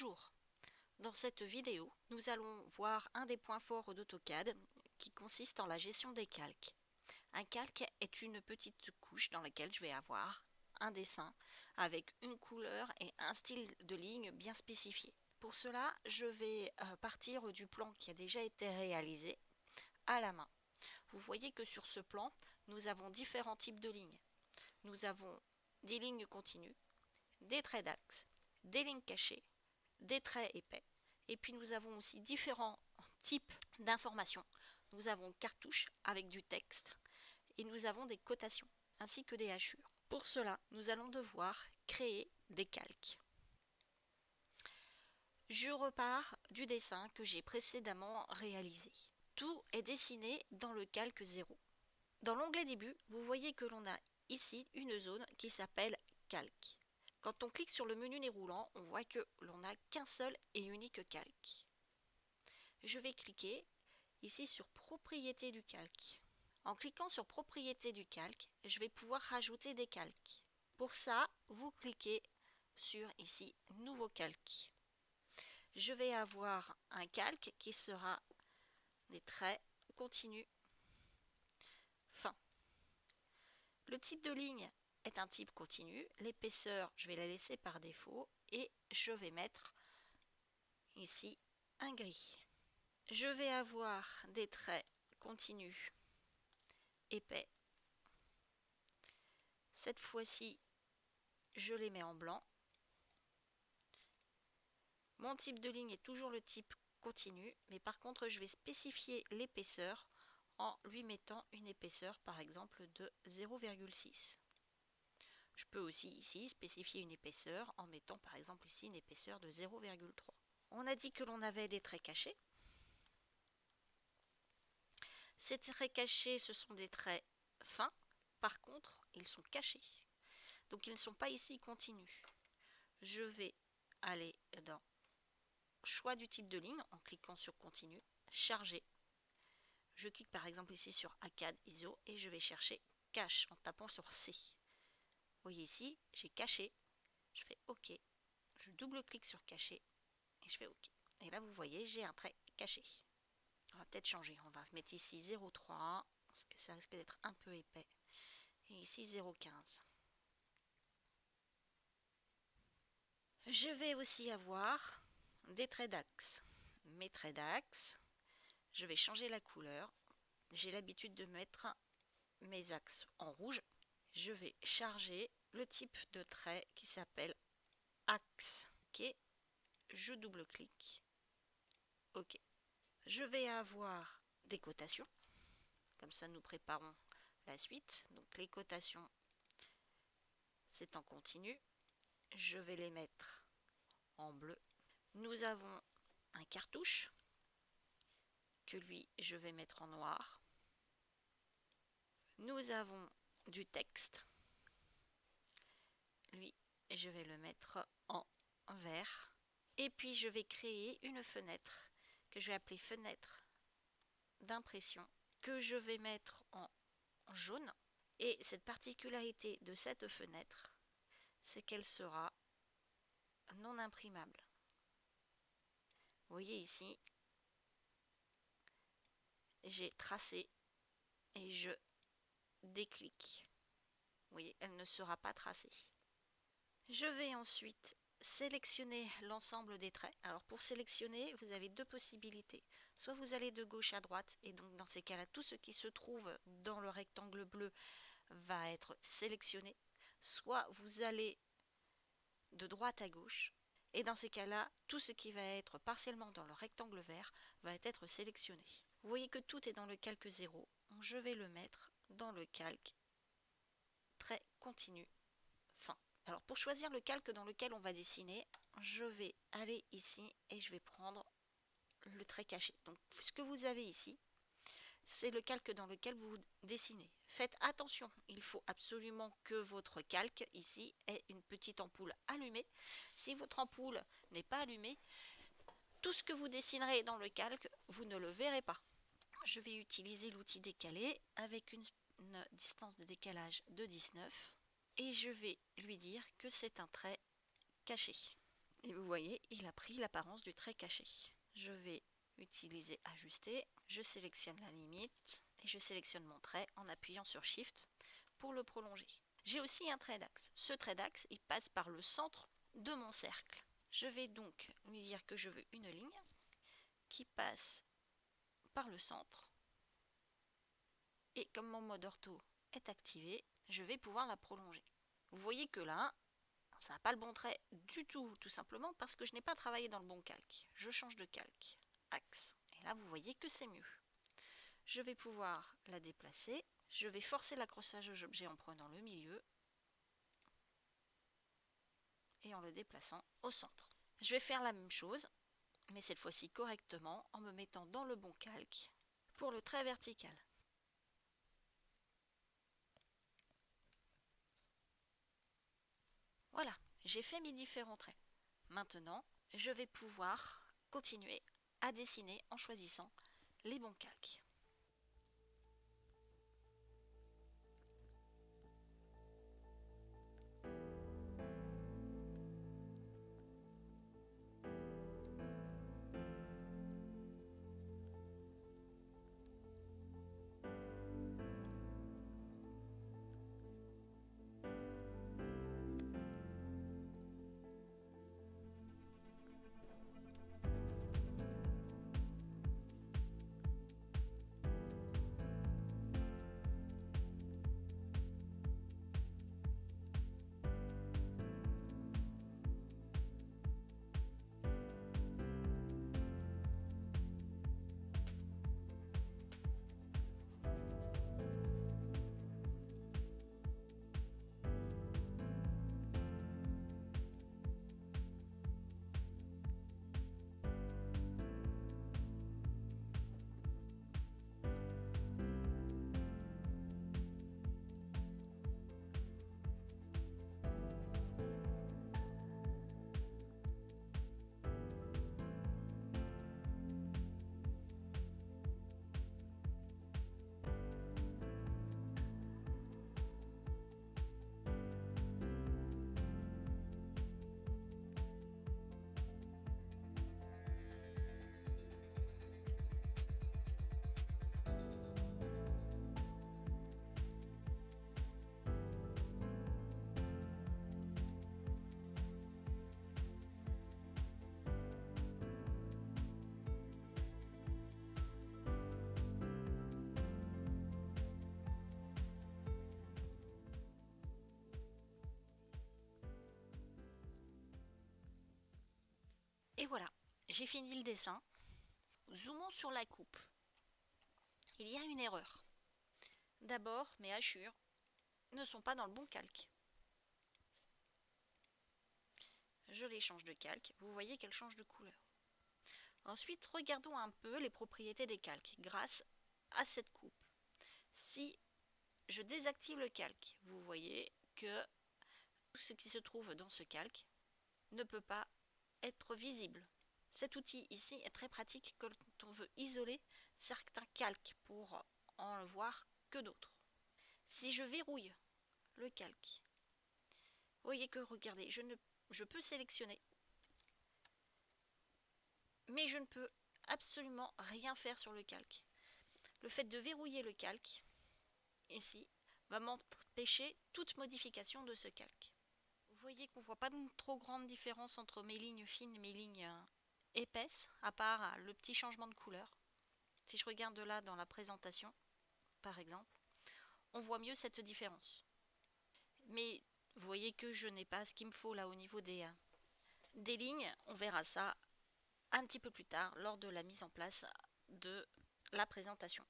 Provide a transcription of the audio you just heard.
Bonjour, dans cette vidéo, nous allons voir un des points forts d'AutoCAD qui consiste en la gestion des calques. Un calque est une petite couche dans laquelle je vais avoir un dessin avec une couleur et un style de ligne bien spécifié. Pour cela, je vais partir du plan qui a déjà été réalisé à la main. Vous voyez que sur ce plan, nous avons différents types de lignes. Nous avons des lignes continues, des traits d'axe, des lignes cachées, des traits épais. Et puis nous avons aussi différents types d'informations. Nous avons cartouches avec du texte et nous avons des cotations ainsi que des hachures. Pour cela, nous allons devoir créer des calques. Je repars du dessin que j'ai précédemment réalisé. Tout est dessiné dans le calque 0. Dans l'onglet début, vous voyez que l'on a ici une zone qui s'appelle calque. Quand on clique sur le menu déroulant, on voit que l'on n'a qu'un seul et unique calque. Je vais cliquer ici sur Propriétés du calque. En cliquant sur Propriétés du calque, je vais pouvoir rajouter des calques. Pour ça, vous cliquez sur ici Nouveau calque. Je vais avoir un calque qui sera des traits continus, fin. Le type de ligne est un type continu. L'épaisseur, je vais la laisser par défaut et je vais mettre ici un gris. Je vais avoir des traits continus épais. Cette fois-ci, je les mets en blanc. Mon type de ligne est toujours le type continu, mais par contre, je vais spécifier l'épaisseur en lui mettant une épaisseur, par exemple, de 0,6. Je peux aussi ici spécifier une épaisseur en mettant, par exemple, ici une épaisseur de 0,3. On a dit que l'on avait des traits cachés. Ces traits cachés, ce sont des traits fins. Par contre, ils sont cachés. Donc, ils ne sont pas ici continus. Je vais aller dans Choix du type de ligne en cliquant sur Continu, Charger. Je clique par exemple ici sur ACAD ISO et je vais chercher Cache en tapant sur C. Vous voyez ici, j'ai caché. Je fais OK. Je double-clique sur Cacher et je fais OK. Et là, vous voyez, j'ai un trait caché. On va peut-être changer. On va mettre ici 0,3 parce que ça risque d'être un peu épais. Et ici 0,15. Je vais aussi avoir des traits d'axe. Mes traits d'axe, je vais changer la couleur. J'ai l'habitude de mettre mes axes en rouge. Je vais charger le type de trait qui s'appelle axe. OK. Je double-clique. OK. Je vais avoir des cotations. Comme ça, nous préparons la suite. Donc, les cotations, c'est en continu. Je vais les mettre en bleu. Nous avons un cartouche que lui, je vais mettre en noir. Nous avons du texte. Lui, je vais le mettre en vert. Et puis, je vais créer une fenêtre que je vais appeler fenêtre d'impression, que je vais mettre en jaune. Et cette particularité de cette fenêtre, c'est qu'elle sera non imprimable. Vous voyez ici, j'ai tracé et je déclique. Vous voyez, elle ne sera pas tracée. Je vais ensuite sélectionner l'ensemble des traits. Alors pour sélectionner, vous avez deux possibilités. Soit vous allez de gauche à droite, et donc dans ces cas-là, tout ce qui se trouve dans le rectangle bleu va être sélectionné. Soit vous allez de droite à gauche, et dans ces cas-là, tout ce qui va être partiellement dans le rectangle vert va être sélectionné. Vous voyez que tout est dans le calque 0. Je vais le mettre dans le calque trait continu fin. Alors pour choisir le calque dans lequel on va dessiner, je vais aller ici et je vais prendre le trait caché. Donc ce que vous avez ici, c'est le calque dans lequel vous dessinez. Faites attention, il faut absolument que votre calque ici ait une petite ampoule allumée. Si votre ampoule n'est pas allumée, tout ce que vous dessinerez dans le calque, vous ne le verrez pas. Je vais utiliser l'outil décalé avec une distance de décalage de 19 et je vais lui dire que c'est un trait caché. Et vous voyez, il a pris l'apparence du trait caché. Je vais utiliser ajuster, je sélectionne la limite et je sélectionne mon trait en appuyant sur Shift pour le prolonger. J'ai aussi un trait d'axe. Ce trait d'axe, il passe par le centre de mon cercle. Je vais donc lui dire que je veux une ligne qui passe par le centre. Et comme mon mode ortho est activé, je vais pouvoir la prolonger. Vous voyez que là, ça n'a pas le bon trait du tout simplement parce que je n'ai pas travaillé dans le bon calque. Je change de calque, axe, et là vous voyez que c'est mieux. Je vais pouvoir la déplacer, je vais forcer l'accrochage d'objet en prenant le milieu et en le déplaçant au centre. Je vais faire la même chose, mais cette fois-ci correctement en me mettant dans le bon calque pour le trait vertical. Voilà, j'ai fait mes différents traits. Maintenant, je vais pouvoir continuer à dessiner en choisissant les bons calques. Et voilà, j'ai fini le dessin. Zoomons sur la coupe. Il y a une erreur. D'abord, mes hachures ne sont pas dans le bon calque. Je les change de calque, vous voyez qu'elles changent de couleur. Ensuite, regardons un peu les propriétés des calques grâce à cette coupe. Si je désactive le calque, vous voyez que tout ce qui se trouve dans ce calque ne peut pas être visible. Cet outil ici est très pratique quand on veut isoler certains calques pour en voir que d'autres. Si je verrouille le calque, vous voyez que, regardez, je peux sélectionner, mais je ne peux absolument rien faire sur le calque. Le fait de verrouiller le calque, ici, va m'empêcher toute modification de ce calque. Vous voyez qu'on ne voit pas de trop grande différence entre mes lignes fines et mes lignes épaisses, à part le petit changement de couleur. Si je regarde de là dans la présentation, par exemple, on voit mieux cette différence. Mais vous voyez que je n'ai pas ce qu'il me faut là au niveau des lignes. On verra ça un petit peu plus tard lors de la mise en place de la présentation.